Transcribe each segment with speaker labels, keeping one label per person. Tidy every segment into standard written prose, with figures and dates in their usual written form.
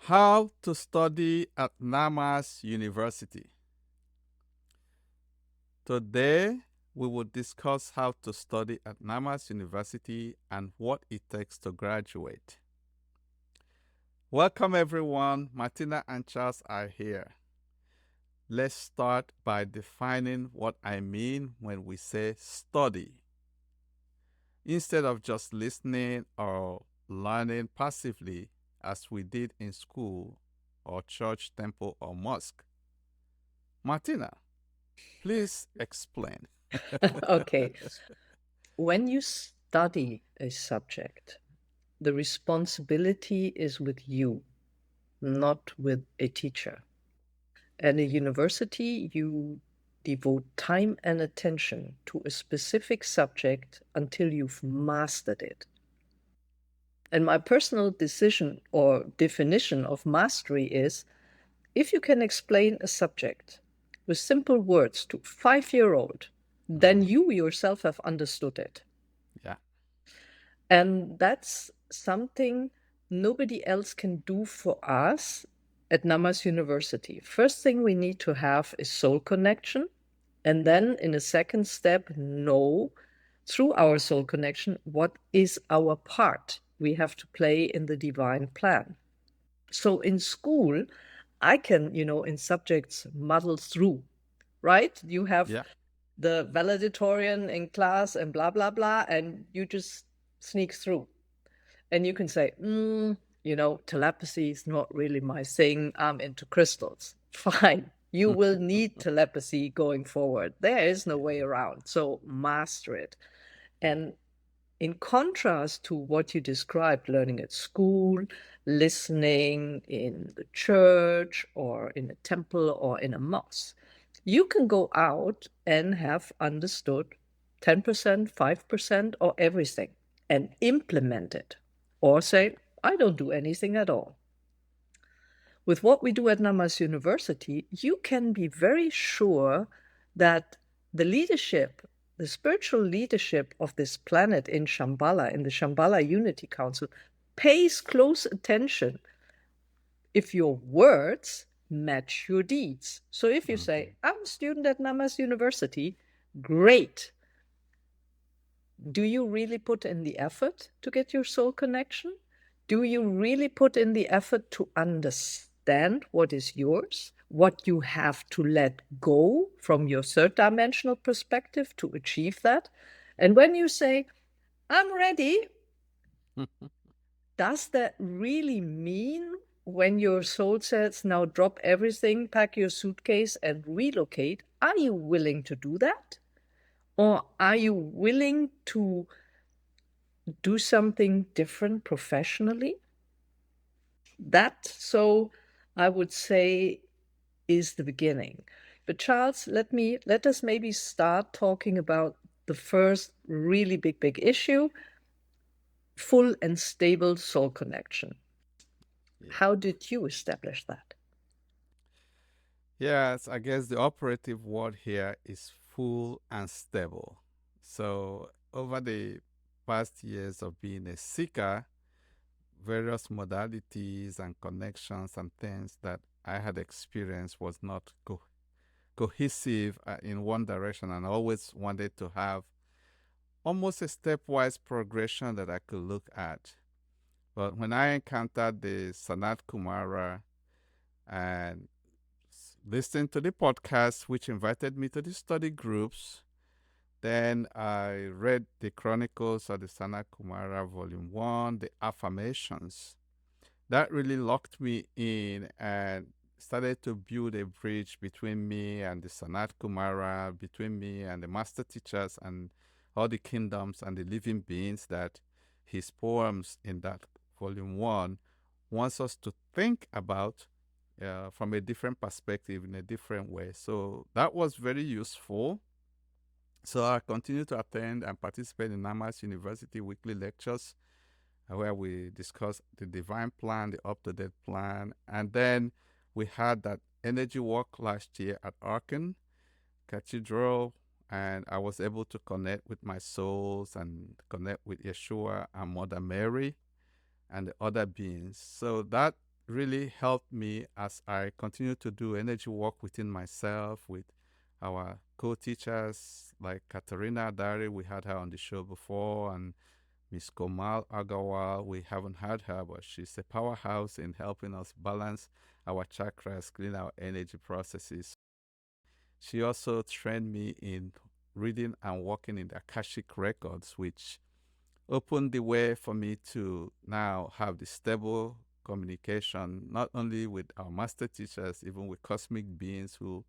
Speaker 1: How to study at Namas University. Today, we will discuss how to study at Namas University and what it takes to graduate. Welcome, everyone. Martina and Charles are here. Let's start by defining what I mean when we say study. Instead of just listening or learning passively as we did in school or church, temple, or mosque. Martina, please explain.
Speaker 2: Okay. When you study a subject, the responsibility is with you, not with a teacher. At a university, you devote time and attention to a specific subject until you've mastered it. And my personal decision or definition of mastery is if you can explain a subject with simple words to a 5-year-old, then you yourself have understood it.
Speaker 1: Yeah.
Speaker 2: And that's something nobody else can do for us at Namas University. First thing we need to have is soul connection. And then, in a second step, know through our soul connection what is our part we have to play in the divine plan. So, in school, I can, in subjects, muddle through, right? You have
Speaker 1: Yeah.
Speaker 2: the valedictorian in class and blah, blah, blah, and you just sneak through. And you can say, telepathy is not really my thing. I'm into crystals. Fine. You will need telepathy going forward. There is no way around. So master it. And in contrast to what you described, learning at school, listening in the church or in a temple or in a mosque, you can go out and have understood 10%, 5%, or everything and implement it. Or say, I don't do anything at all. With what we do at Namas University, you can be very sure that the leadership, the spiritual leadership of this planet in Shambhala, in the Shambhala Unity Council, pays close attention if your words match your deeds. So if you say, I'm a student at Namas University, great. Do you really put in the effort to get your soul connection? Do you really put in the effort to understand what is yours, what you have to let go from your third dimensional perspective to achieve that? And when you say, I'm ready, does that really mean when your soul says, now drop everything, pack your suitcase, and relocate? Are you willing to do that? Or are you willing to do something different professionally? That, so I would say, is the beginning. But Charles, let us maybe start talking about the first really big issue, full and stable soul connection.
Speaker 1: Yeah.
Speaker 2: How did you establish that?
Speaker 1: Yes, I guess the operative word here is full and stable. So, over the past years of being a seeker, various modalities and connections and things that I had experienced was not cohesive in one direction, and I always wanted to have almost a stepwise progression that I could look at. But when I encountered the SANAT Kumara and listened to the podcast, which invited me to the study groups, then I read the Chronicles of the SANAT Kumara Volume 1, the Affirmations. That really locked me in and started to build a bridge between me and the Sanat Kumara, between me and the master teachers and all the kingdoms and the living beings that his poems in that volume 1 wants us to think about from a different perspective in a different way. So that was very useful. So I continue to attend and participate in Namas University weekly lectures where we discussed the divine plan, the up to date plan, and then we had that energy walk last year at Arkan Cathedral, and I was able to connect with my souls and connect with Yeshua and Mother Mary and the other beings. So that really helped me as I continue to do energy work within myself with our co-teachers like Katarina Dari. We had her on the show before, and Miss Komal Agarwal. We haven't had her, but she's a powerhouse in helping us balance our chakras, clean our energy processes. She also trained me in reading and working in the Akashic records, which opened the way for me to now have the stable communication, not only with our master teachers, even with cosmic beings who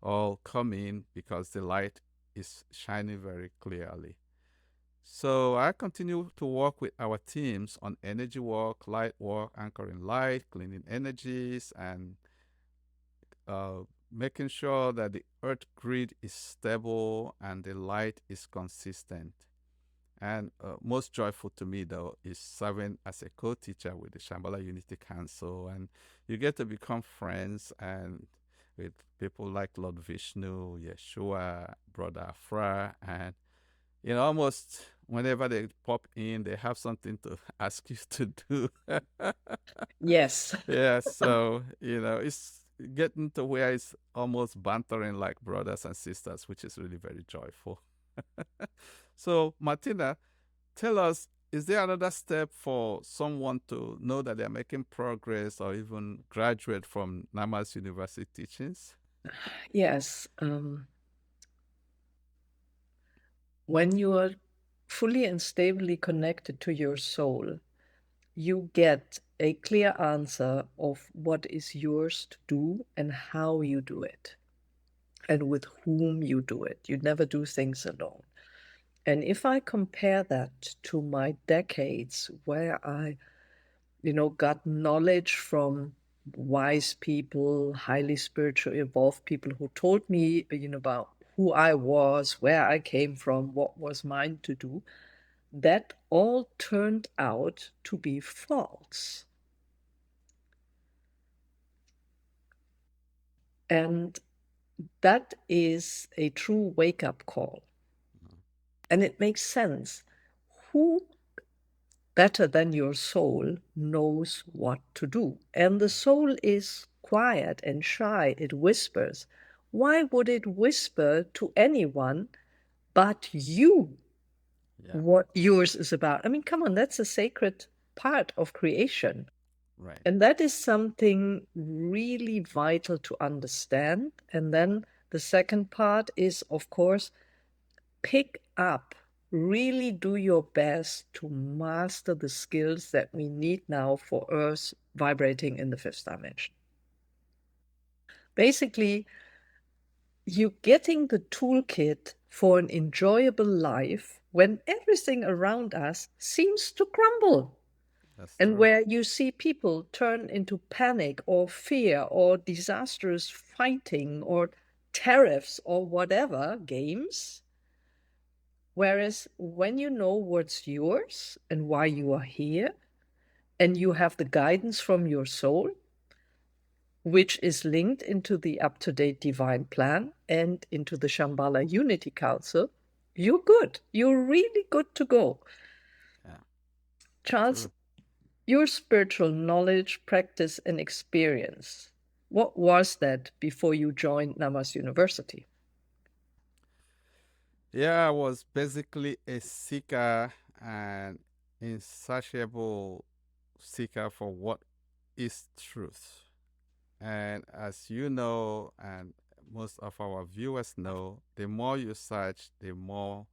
Speaker 1: all come in because the light is shining very clearly. So I continue to work with our teams on energy work, light work, anchoring light, cleaning energies, and uh, making sure that the earth grid is stable and the light is consistent. And most joyful to me, though, is serving as a co-teacher with the Shambhala Unity Council. And you get to become friends and with people like Lord Vishnu, Yeshua, Brother Afra, and almost whenever they pop in, they have something to ask you to do.
Speaker 2: Yes.
Speaker 1: Yeah, so it's getting to where it's almost bantering like brothers and sisters, which is really very joyful. So, Martina, tell us, is there another step for someone to know that they're making progress or even graduate from Namas University teachings?
Speaker 2: Yes. When you are fully and stably connected to your soul, you get a clear answer of what is yours to do and how you do it and with whom you do it. You never do things alone. And if I compare that to my decades where I, got knowledge from wise people, highly spiritual, evolved people who told me, about who I was, where I came from, what was mine to do, that all turned out to be false. And that is a true wake up call. And it makes sense. Who better than your soul knows what to do? And the soul is quiet and shy, it whispers. Why would it whisper to anyone but you
Speaker 1: Yeah,
Speaker 2: what yours is about? I mean, come on, that's a sacred part of creation.
Speaker 1: right.
Speaker 2: And that is something really vital to understand. And then the second part is, of course, pick up, really do your best to master the skills that we need now for Earth vibrating in the fifth dimension. Basically, you're getting the toolkit for an enjoyable life when everything around us seems to crumble.
Speaker 1: That's
Speaker 2: And
Speaker 1: true.
Speaker 2: where you see people turn into panic or fear or disastrous fighting or tariffs or whatever games. Whereas when you know what's yours and why you are here, and you have the guidance from your soul, which is linked into the up to date divine plan and into the Shambhala Unity Council, you're good. You're really good to go.
Speaker 1: Yeah,
Speaker 2: Charles,
Speaker 1: true.
Speaker 2: your spiritual knowledge, practice, and experience, what was that before you joined Namas University?
Speaker 1: Yeah, I was basically a seeker and insatiable seeker for what is truth. And as you know, and most of our viewers know, the more you search, the more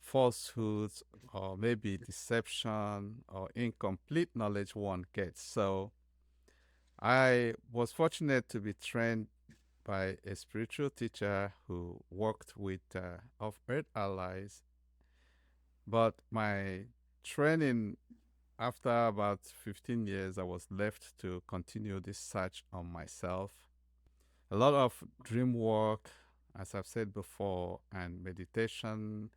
Speaker 1: falsehoods or maybe deception or incomplete knowledge one gets. So I was fortunate to be trained by a spiritual teacher who worked with of Earth Allies. But my training, after about 15 years, I was left to continue this search on myself. A lot of dream work, as I've said before, and meditation,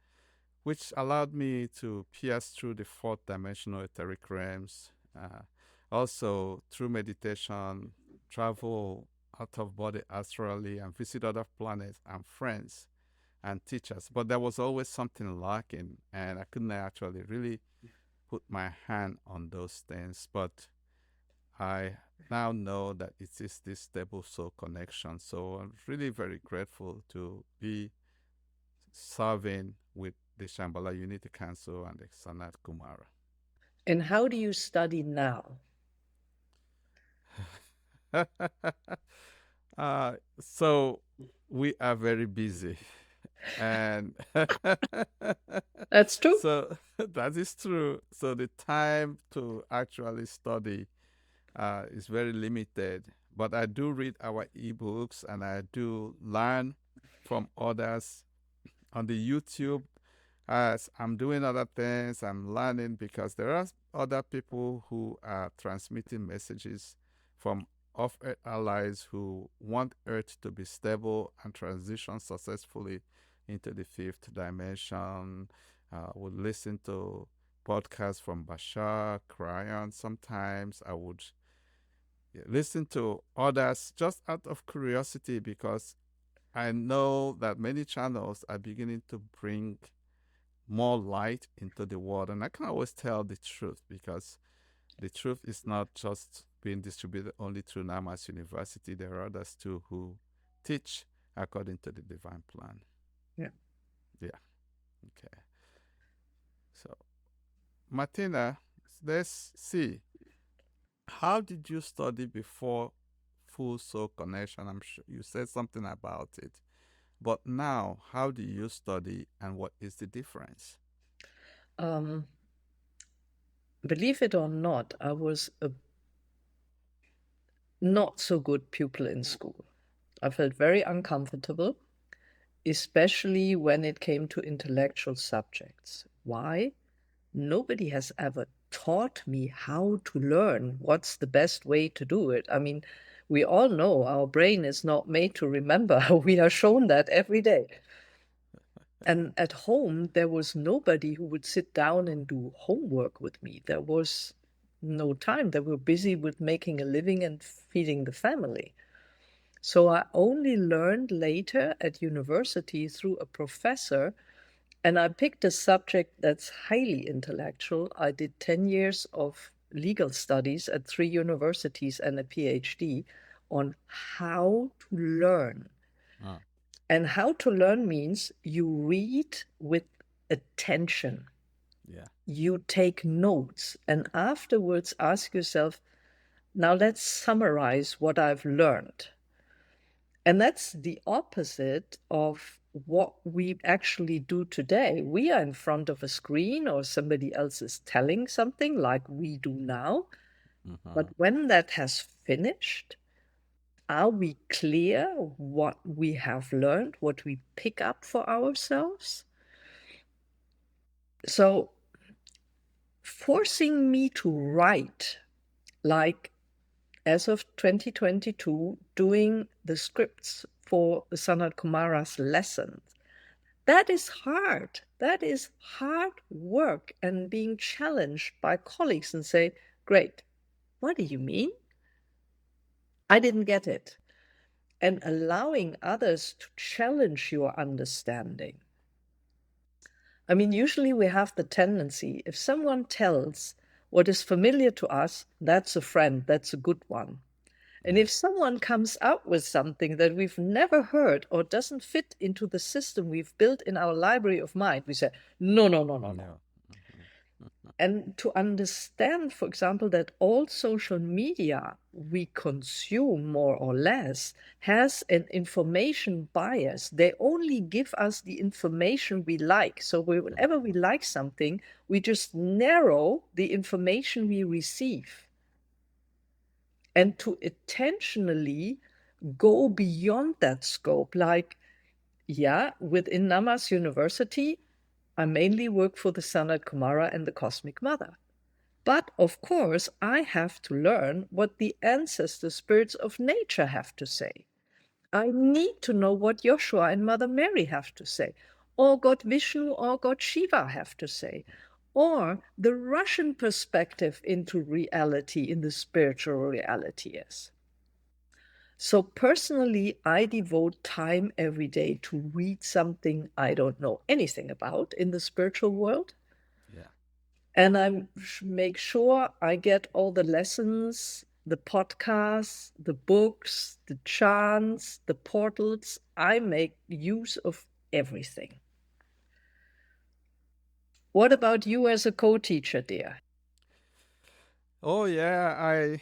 Speaker 1: which allowed me to pierce through the fourth dimensional etheric realms. Also, through meditation, travel out of body astrally and visit other planets and friends and teachers. But there was always something lacking, and I couldn't actually really put my hand on those things. But I now know that it is this stable soul connection. So I'm really very grateful to be serving with the Shambhala Unity Council and the Sanat Kumara.
Speaker 2: And how do you study now?
Speaker 1: So we are very busy, and
Speaker 2: That's true.
Speaker 1: so that is true. So the time to actually study is very limited. But I do read our ebooks and I do learn from others on the YouTube. As I'm doing other things, I'm learning because there are other people who are transmitting messages from off Earth allies who want Earth to be stable and transition successfully into the fifth dimension. Would listen to podcasts from Bashar, Cryon. Sometimes I would listen to others just out of curiosity because I know that many channels are beginning to bring more light into the world. And I can always tell the truth because the truth is not just being distributed only through Namas University. There are others too who teach according to the divine plan.
Speaker 2: Yeah.
Speaker 1: Yeah. Okay. So, Martina, let's see. How did you study before Full Soul Connection? I'm sure you said something about it. But now, how do you study and what is the difference?
Speaker 2: Um, believe it or not, I was a not so good pupil in school. I felt very uncomfortable, especially when it came to intellectual subjects. Why? Nobody has ever taught me how to learn. What's the best way to do it? I mean, we all know our brain is not made to remember. We are shown that every day. And at home, there was nobody who would sit down and do homework with me. There was no time. They were busy with making a living and feeding the family. So I only learned later at university through a professor, and I picked a subject that's highly intellectual. I did 10 years of legal studies at 3 universities and a PhD on how to learn.
Speaker 1: Ah,
Speaker 2: And how to learn means you read with attention,
Speaker 1: yeah.
Speaker 2: you take notes, and afterwards ask yourself, now let's summarize what I've learned. And that's the opposite of what we actually do today. We are in front of a screen or somebody else is telling something like we do now.
Speaker 1: Uh-huh.
Speaker 2: But when that has finished, are we clear what we have learned, what we pick up for ourselves? So, forcing me to write, like as of 2022, doing the scripts for the Sanat Kumara's lessons, that is hard. That is hard work and being challenged by colleagues and say, great, what do you mean? I didn't get it. And allowing others to challenge your understanding. I mean, usually we have the tendency, if someone tells what is familiar to us, that's a friend, that's a good one. And
Speaker 1: Yeah.
Speaker 2: if someone comes out with something that we've never heard or doesn't fit into the system we've built in our library of mind, we say, no, no, no, no, no.
Speaker 1: No. Mhm.
Speaker 2: And to understand, for example, that all social media we consume more or less has an information bias. They only give us the information we like. So whenever we like something, we just narrow the information we receive. And to intentionally go beyond that scope, like, yeah, within Namas University, I mainly work for the Sanat Kumara and the Cosmic Mother. But of course, I have to learn what the ancestor spirits of nature have to say. I need to know what Joshua and Mother Mary have to say, or God Vishnu or God Shiva have to say, or the Russian perspective into reality in the spiritual reality is. So personally, I devote time every day to read something I don't know anything about in the spiritual world.
Speaker 1: Yeah.
Speaker 2: And I make sure I get all the lessons the podcasts, the books, the chants, the portals. I make use of everything. What about you as a co-teacher, dear?
Speaker 1: Oh, yeah, I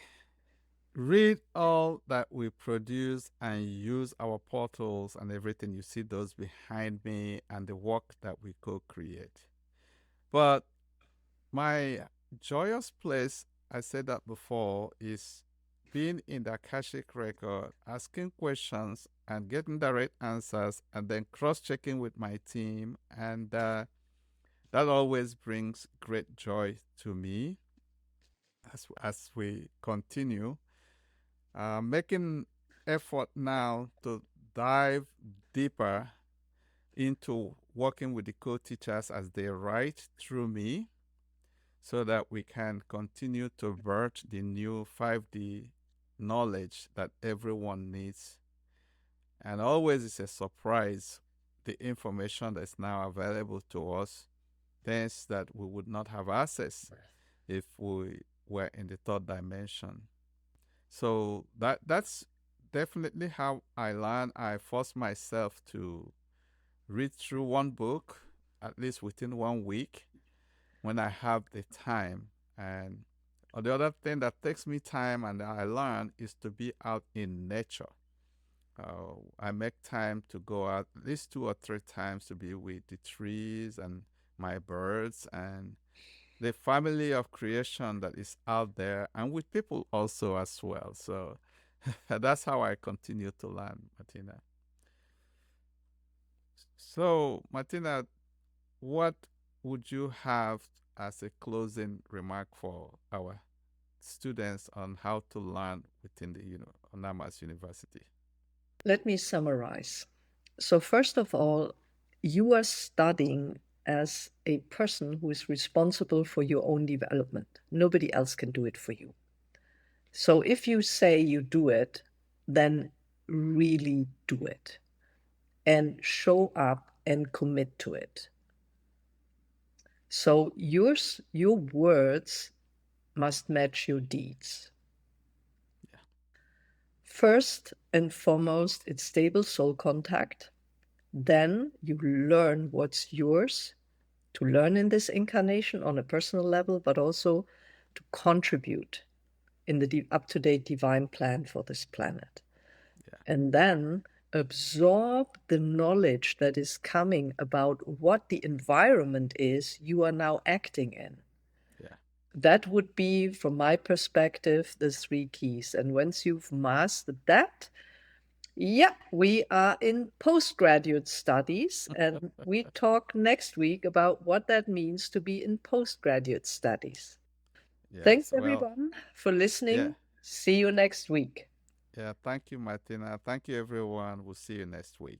Speaker 1: read all that we produce and use our portals and everything. You see those behind me and the work that we co create. But my joyous place, I said that before, is being in the Akashic record, asking questions and getting direct answers, and then cross checking with my team. And that always brings great joy to me as we continue. Making effort now to dive deeper into working with the co-teachers as they write through me so that we can continue to birth the new 5D knowledge that everyone needs. And always it's a surprise the information that's now available to us, things that we would not have access if we were in the third dimension. So that's definitely how I learn. I force myself to read through one book at least within 1 week when I have the time. And the other thing that takes me time and I learn is to be out in nature. I make time to go out at least 2 or 3 times to be with the trees and my birds and the family of creation that is out there and with people also as well. So that's how I continue to learn, Martina. So, Martina, what would you have as a closing remark for our students on how to learn within the Namas University?
Speaker 2: Let me summarize. So, first of all, you are studying as a person who is responsible for your own development. Nobody else can do it for you. So, if you say you do it, then really do it and show up and commit to it. So, your words must match your deeds.
Speaker 1: Yeah,
Speaker 2: First and foremost, it's stable soul contact. Then you learn what's yours to learn in this incarnation on a personal level, but also to contribute in the up to date divine plan for this planet.
Speaker 1: yeah,
Speaker 2: And then absorb the knowledge that is coming about what the environment is you are now acting in.
Speaker 1: yeah,
Speaker 2: That would be, from my perspective, the 3 keys. And once you've mastered that, yeah, we are in postgraduate studies, and we talk next week about what that means to be in postgraduate studies. Thanks,
Speaker 1: yes. Well,
Speaker 2: everyone, for
Speaker 1: yeah,
Speaker 2: listening. See you next week.
Speaker 1: yeah. Thank you, Martina. Thank you, everyone. We'll see you next week.